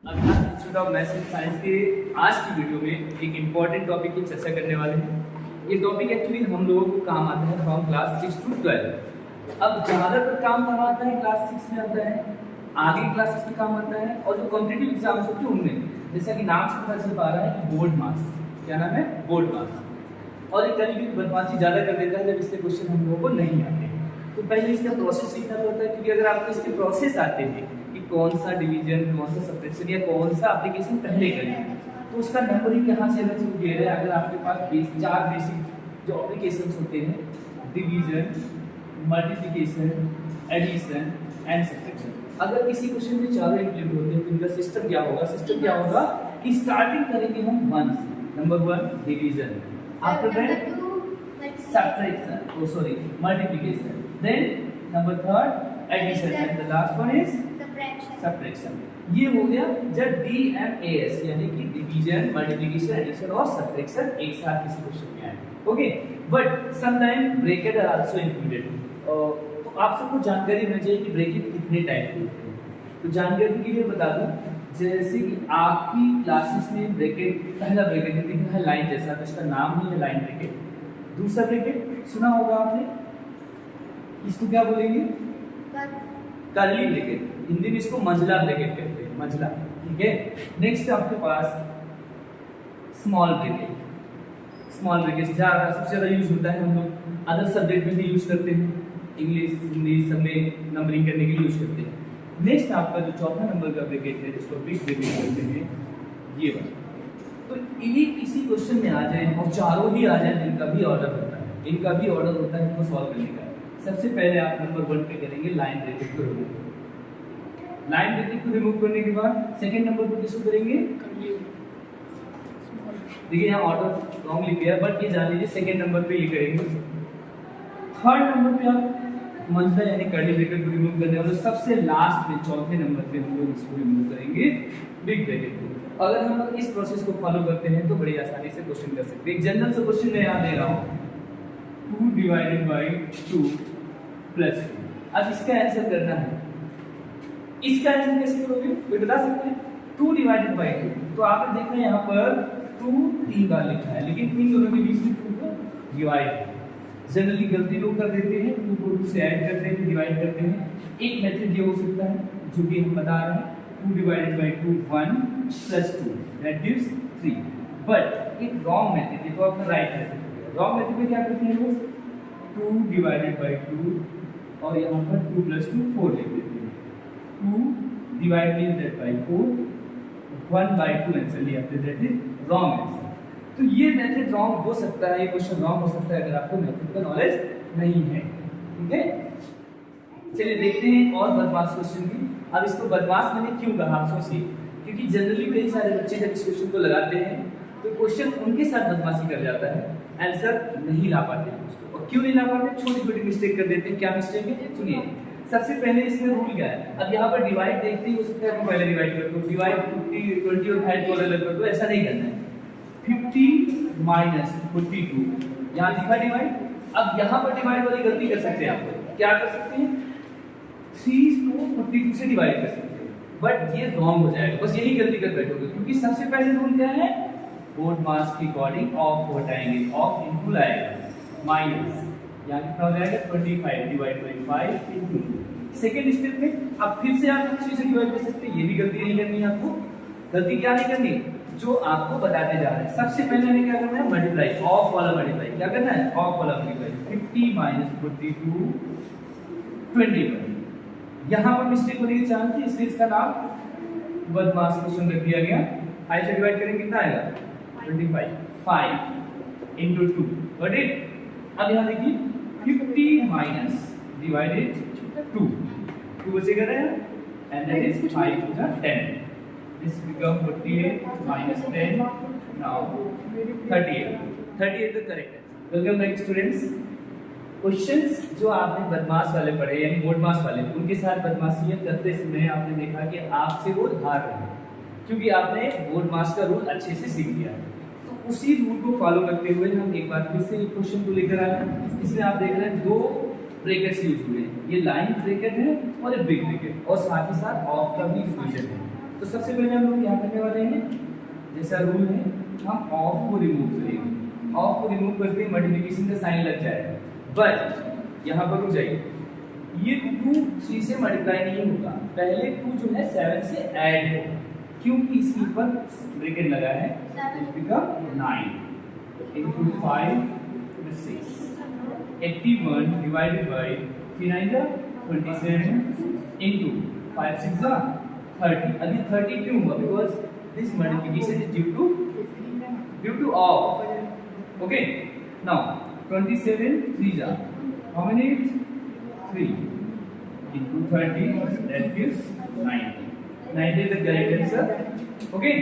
Avinash institute of maths and science के आज की वीडियो में एक इम्पॉर्टेंट टॉपिक की चर्चा करने वाले हैं। ये टॉपिक एक्चुअली हम लोगों को काम आता है फ्रॉम क्लास 6 to 12। अब ज़्यादातर काम कहाँ आता है? क्लास 6 में आता है, आगे क्लासेस में काम आता है, और जो कॉम्पिटिटिव एग्जाम्स होते हैं उनमें, जैसा कि नाम से पता चल पा रहा है कि बोर्ड मार्क्स, क्या नाम है? Board marks. और एक कभी भी बदमाशी ज़्यादा कर देता है जब इसके क्वेश्चन हम लोगों को नहीं आते। तो पहले इसका प्रोसेस सीखना पड़ता है, क्योंकि अगर आपको इसके प्रोसेस आते हैं कि कौन सा डिवीजन, कौन सा सब्ट्रैक्शन या कौन सा एप्लीकेशन पहले करें, तो उसका नंबरिंग यहाँ से अलग शुरू किया है। अगर आपके पास चार बेसिक जो एप्लीकेशंस होते हैं, division, multiplication, addition and subtraction, अगर किसी क्वेश्चन में चारों इंक्लूड होते हैं तो इनका सिस्टम क्या होगा? सिस्टम क्या होगा कि स्टार्टिंग करेंगे हम 1 से। Number 1 division, after that subtraction, multiplication, then number 3 addition and the last one is subtraction. ये हो गया जब DMAS यानी कि डिवीजन, मल्टीप्लिकेशन, एडिशन और सब्ट्रैक्शन एक साथ किसी क्वेश्चन में आए। Okay, but sometime bracket are also included. तो आप सबको जानकारी होनी चाहिए कि ब्रैकेट कितने टाइप के होते हैं। तो जानकारी के लिए बता दूं, जैसे कि आपकी क्लासेस में ब्रैकेट, पहला ब्रैकेट है लाइन जैसा, तो इसका नाम ही है लाइन ब्रैकेट। दूसरा ब्रैकेट सुना होगा आपने, इसको क्या बोलेंगे? कर्ली ब्रैकेट, हिंदी में इसको मंझला ब्रैकेट कहते हैं, मंझला। ठीक है, नेक्स्ट आपके पास स्मॉल ब्रैकेट। स्मॉल ब्रैकेट सबसे ज्यादा यूज होता है, हम लोग अदर सब्जेक्ट में भी यूज करते हैं, इंग्लिश, हिंदी सब में नंबरिंग करने के लिए यूज करते हैं। नेक्स्ट आपका जो चौथा नंबर का ब्रैकेट है, जिसको बिग ब्रैकेट कहते हैं, ये वाला। तो ये किसी क्वेश्चन में आ जाए और चारों ही आ जाए, इनका भी ऑर्डर होता है, इनका भी ऑर्डर होता है इनको सॉल्व करने का। सबसे पहले आप नंबर 1 पे करेंगे लाइन ब्रैकेट को रिमूव। लाइन ब्रैकेट को रिमूव करने के बाद सेकंड नंबर पर किसको करेंगे? देखिए यहाँ ऑर्डर रॉन्ग लिख गया, बट ये जान लीजिए सेकंड नंबर पे ये करेंगे। थर्ड नंबर पे आप मंझला यानी कर्ली ब्रैकेट को रिमूव करने वाले, सबसे लास्ट में चौथे नंबर पे हम लोग इसको रिमूव करेंगे बिग ब्रैकेट को। अगर हम लोग इस प्रोसेस को फॉलो करते हैं तो बड़ी आसानी से क्वेश्चन कर सकते हैं। एक जनरल सा क्वेश्चन मैं यहाँ दे रहा हूँ, 2 डिवाइडेड बाई 2 प्लस 2। अब इसका आंसर करना है। इसका आंसर कैसे करोगे, कोई बता सकते हैं? 2 डिवाइडेड बाई 2, तो आपने देखना यहाँ पर 2 3 बार लिखा है, लेकिन इन दोनों के बीच में 2 को डिवाइड, जनरली गलती लोग कर देते हैं, 2 को 2 से ऐड करते हैं, डिवाइड करते हैं। एक मेथड ये हो सकता है जो कि हम बता रहे हैं, 2 divided by 2 1 plus 2 that gives 3। But एक रॉन्ग मेथड है, तो आपका राइट मेथड। रॉन्ग मेथड में क्या करते हैं लोग? 2 डिवाइडेड बाई 2 और यहाँ पर 2 प्लस 2 4 लिख देते हैं। 2 डिवाइडेड बाई 4 1 बाई 2 आंसर लिया, दैट इज रॉन्ग आंसर। तो ये मेथड रॉन्ग हो सकता है, ये क्वेश्चन रॉन्ग हो सकता है अगर आपको मेथड का नॉलेज नहीं है। ठीक है, चलिए देखते हैं और बदमाश क्वेश्चन की। अब इसको बदमाश मैंने क्यों कहा आप सोचिए, क्योंकि जनरली कई सारे बच्चे जब इस क्वेश्चन को लगाते हैं तो क्वेश्चन उनके साथ बदमाशी कर जाता है, आंसर नहीं ला पाते हैं उसको। और क्यों नहीं ला पाते? छोटी छोटी मिस्टेक कर देते हैं। क्या मिस्टेक है सुनिए। सबसे पहले इसमें रूल क्या है? अब यहाँ पर डिवाइड देखते ही हो सकता है पहले डिवाइड कर दो, डिवाइड 50 20 और 5 को अलग कर दो, ऐसा नहीं करना है। 50 माइनस 42 यहाँ लिखा डिवाइड। अब यहाँ पर डिवाइड वाली गलती कर सकते हैं आप, क्या कर सकते हैं? 3 को 42 से डिवाइड कर सकते हैं, बट ये रॉन्ग हो जाएगा, बस यही गलती कर बैठोगे। क्योंकि सबसे पहले रूल क्या है? बोर्ड मास के अकॉर्डिंग ऑफ को हटाएंगे, ऑफ इनटू लाएगा, माइनस यहाँ कितना हो जाएगा? 25 divide by 5 into 2। Second step में अब फिर से आप 3 से डिवाइड कर सकते हैं, ये भी गलती नहीं करनी है आपको। गलती क्या नहीं करनी, जो आपको बताते जा रहे हैं। सबसे पहले हमें क्या करना है? मल्टीप्लाई, ऑफ वाला मल्टीप्लाई। क्या करना है? ऑफ वाला मल्टीप्लाई। 50 माइनस 42 21। यहाँ पर मिस्टेक होने की चांस थी, इसलिए इसका नाम बदमाश क्वेश्चन रख दिया गया। 5 से डिवाइड करेंगे कितना आएगा? 25 5 into 2, गॉट इट। अब यहाँ देखिए 50 माइनस डिवाइडेड 2 बचेगा ना, and that is 5 to the 10। This become 48 minus 10 now 38 the correct answer। Welcome back students। Questions जो आपने बदमाश वाले पढ़े यानी बोर्ड मास वाले, उनके साथ बदमाशियां करते समय आपने देखा कि आपसे वो हार रहे हैं, क्योंकि आपने बोर्ड मास का रूल अच्छे से सीख लिया। तो उसी रूल को फॉलो करते हुए हम एक बार फिर से क्वेश्चन को लेकर आए। इसमें आप देख रहे हैं 2 ब्रैकेट्स यूज हुए हैं, ये लाइन ब्रैकेट है और एक बिग ब्रैकेट, और साथ ही साथ ऑफ का भी यूज है। तो सबसे पहले हम लोग क्या करने वाले हैं, जैसा रूल है हम ऑफ को रिमूव करेंगे। ऑफ को रिमूव करते ही मल्टीप्लिकेशन का साइन लग जाएगा, बट यहाँ पर रुक जाइए, ये 2 3 से मल्टीप्लाई नहीं होगा, पहले 2 जो है 7 से ऐड होगा, क्योंकि इसके ऊपर ब्रैकेट लगा है, it become 9 into 5 is 6. 81 divided by 3 9 जा 27 into 5 6 जा 30. अभी 30 क्यों हुआ? Because this multiplication is due to off. Okay. Now 27 3 जा how many? 3 into 30 that gives 90. 90 is the correct answer. Okay.